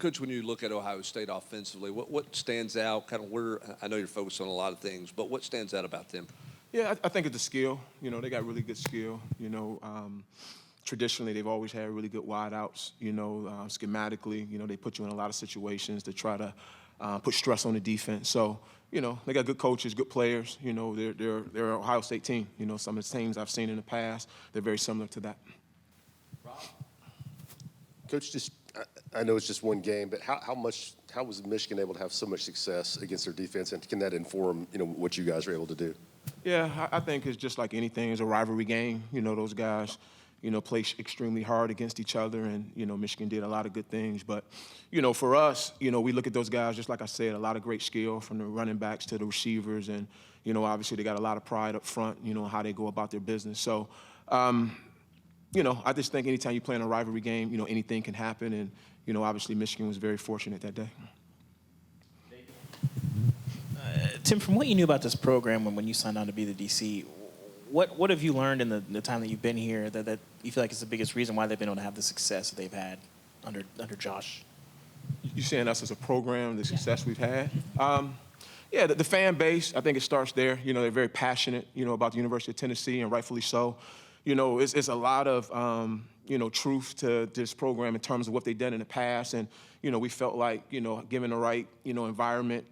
Coach, when you look at Ohio State offensively, what stands out? Kind of where I know you're focused on a lot of things, but what stands out about them? Yeah, I think it's the skill. They got really good skill. Traditionally, they've always had really good wideouts. Schematically, they put you in a lot of situations to try to put stress on the defense. So, they got good coaches, good players. They're an Ohio State team. Some of the teams I've seen in the past, they're very similar to that. Coach, I know it's just one game, but how was Michigan able to have so much success against their defense, and can that inform what you guys are able to do? Yeah, I think it's just like anything. It's a rivalry game. Those guys, play extremely hard against each other, and Michigan did a lot of good things. But for us, we look at those guys, just like I said, a lot of great skill from the running backs to the receivers, and obviously they got a lot of pride up front. How they go about their business. So. I just think anytime you play in a rivalry game, anything can happen. And, obviously Michigan was very fortunate that day. Tim, from what you knew about this program when you signed on to be the DC, what have you learned in the time that you've been here that you feel like is the biggest reason why they've been able to have the success that they've had under Josh? You saying us as a program, the success we've had? Yeah, the fan base, I think it starts there. They're very passionate, about the University of Tennessee, and rightfully so. It's a lot of, truth to this program in terms of what they've done in the past. And, we felt like, given the right, environment,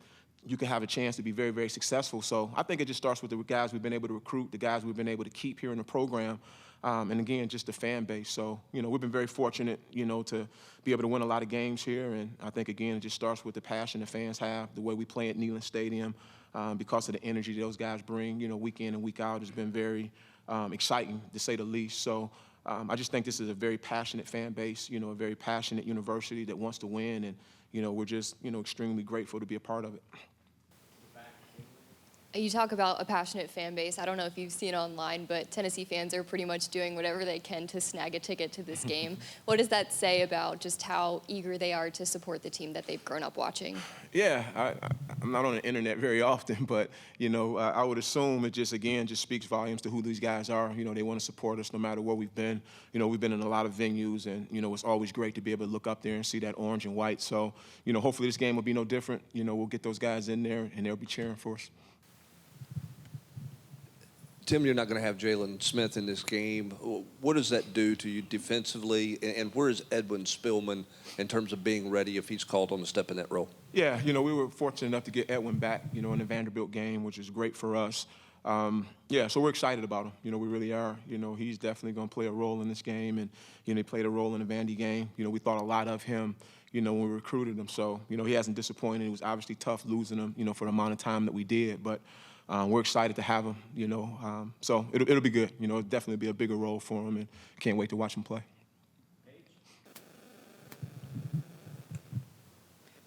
you can have a chance to be very, very successful. So I think it just starts with the guys we've been able to recruit, the guys we've been able to keep here in the program, and, again, just the fan base. So, we've been very fortunate, to be able to win a lot of games here. And I think, again, it just starts with the passion the fans have, the way we play at Neyland Stadium, because of the energy those guys bring, week in and week out has been very exciting, to say the least. So I just think this is a very passionate fan base, a very passionate university that wants to win. And, we're just, extremely grateful to be a part of it. You talk about a passionate fan base. I don't know if you've seen it online, but Tennessee fans are pretty much doing whatever they can to snag a ticket to this game. What does that say about just how eager they are to support the team that they've grown up watching? Yeah, I'm not on the internet very often, but, I would assume it just speaks volumes to who these guys are. They want to support us no matter where we've been. We've been in a lot of venues, and, it's always great to be able to look up there and see that orange and white. So, hopefully this game will be no different. We'll get those guys in there, and they'll be cheering for us. Tim, you're not going to have Jalen Smith in this game. What does that do to you defensively? And where is Edwin Spiman in terms of being ready if he's called on to step in that role? Yeah, we were fortunate enough to get Edwin back, in the Vanderbilt game, which is great for us. So we're excited about him. We really are. He's definitely going to play a role in this game. And, he played a role in the Vandy game. We thought a lot of him, when we recruited him. So, he hasn't disappointed. It was obviously tough losing him, for the amount of time that we did. But we're excited to have him, so it'll be good. It'll definitely be a bigger role for him, and can't wait to watch him play.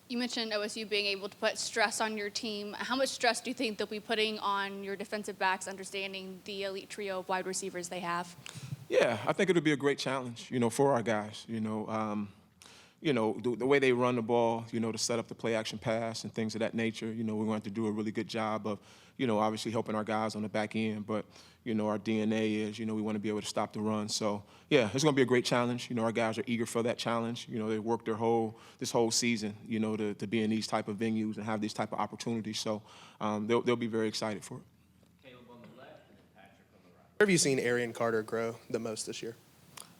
You mentioned OSU being able to put stress on your team. How much stress do you think they'll be putting on your defensive backs, understanding the elite trio of wide receivers they have? Yeah, I think it'll be a great challenge, for our guys. The way they run the ball, to set up the play-action pass and things of that nature, we're going to have to do a really good job of, obviously helping our guys on the back end. But, our DNA is, we want to be able to stop the run. So, yeah, it's going to be a great challenge. Our guys are eager for that challenge. They worked this whole season, to be in these type of venues and have these type of opportunities. So they'll be very excited for it. Caleb on the left and then Patrick on the right. Where have you seen Ari Carter grow the most this year?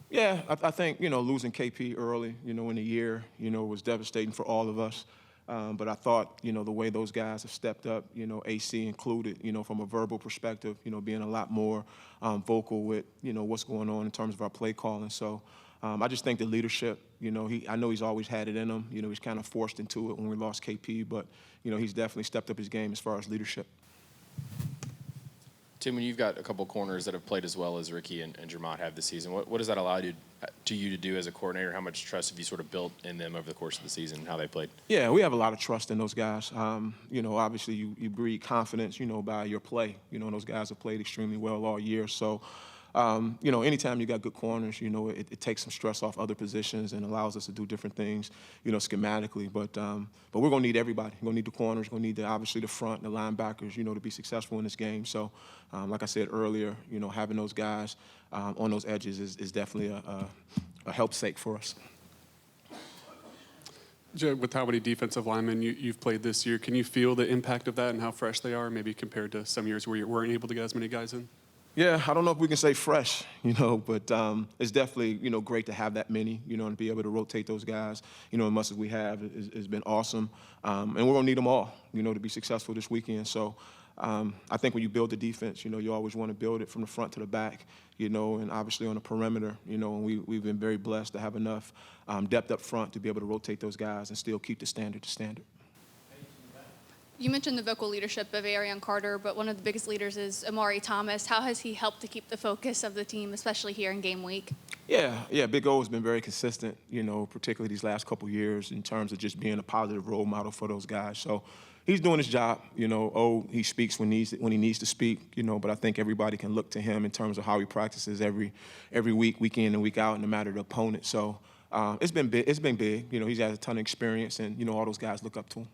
Yeah, I think, losing KP early, in the year, was devastating for all of us. But I thought, the way those guys have stepped up, AC included, from a verbal perspective, being a lot more vocal with, what's going on in terms of our play calling. So I just think the leadership, I know he's always had it in him. He's kind of forced into it when we lost KP, but, he's definitely stepped up his game as far as leadership. Tim, when you've got a couple corners that have played as well as Ricky and Jermont have this season, what does that allow you to do as a coordinator? How much trust have you sort of built in them over the course of the season and how they played? Yeah, we have a lot of trust in those guys. Obviously you breed confidence, by your play. Those guys have played extremely well all year. So, anytime you got good corners, it takes some stress off other positions and allows us to do different things, schematically. But we're going to need everybody. We're going to need the corners. We're going to need, obviously, the front, the linebackers, to be successful in this game. So, like I said earlier, having those guys on those edges is definitely a help sake for us. With how many defensive linemen you've played this year, can you feel the impact of that and how fresh they are, maybe compared to some years where you weren't able to get as many guys in? Yeah, I don't know if we can say fresh, but it's definitely, great to have that many, and be able to rotate those guys, as much as we have has been awesome. And we're going to need them all, to be successful this weekend. So I think when you build the defense, you always want to build it from the front to the back, and obviously on the perimeter, and we've been very blessed to have enough depth up front to be able to rotate those guys and still keep the standard to standard. You mentioned the vocal leadership of Ari Carter, but one of the biggest leaders is Amari Thomas. How has he helped to keep the focus of the team, especially here in game week? Yeah, Big O has been very consistent, particularly these last couple years in terms of just being a positive role model for those guys. So he's doing his job, he speaks when he needs to speak, but I think everybody can look to him in terms of how he practices every week, week in and week out, no matter the opponent. So it's been big. He's had a ton of experience, and, all those guys look up to him.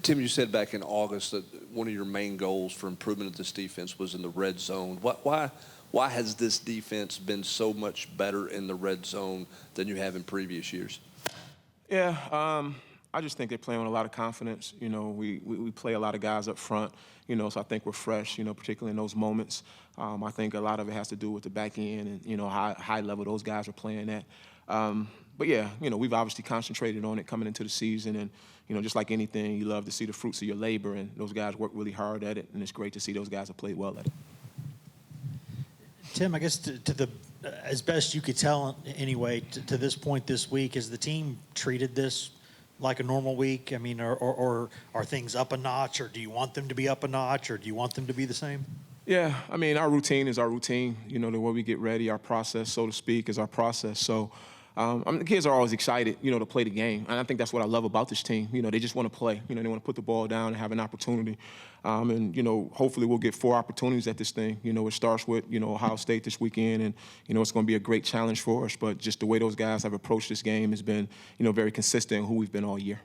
Tim, you said back in August that one of your main goals for improvement of this defense was in the red zone. Why has this defense been so much better in the red zone than you have in previous years? Yeah, I just think they're playing with a lot of confidence. We play a lot of guys up front, so I think we're fresh, particularly in those moments. I think a lot of it has to do with the back end and, high level those guys are playing at. But yeah, we've obviously concentrated on it coming into the season, and just like anything, you love to see the fruits of your labor, and those guys work really hard at it, and it's great to see those guys have played well at it. Tim, I guess as best you could tell anyway, to this point this week, has the team treated this like a normal week? I mean, or are things up a notch, or do you want them to be up a notch, or do you want them to be the same? Yeah, I mean, our routine is our routine. The way we get ready, our process, so to speak, is our process. So the kids are always excited, to play the game. And I think that's what I love about this team. They just want to play. They want to put the ball down and have an opportunity. And hopefully we'll get 4 opportunities at this thing. It starts with, Ohio State this weekend. And, it's going to be a great challenge for us. But just the way those guys have approached this game has been, very consistent in who we've been all year.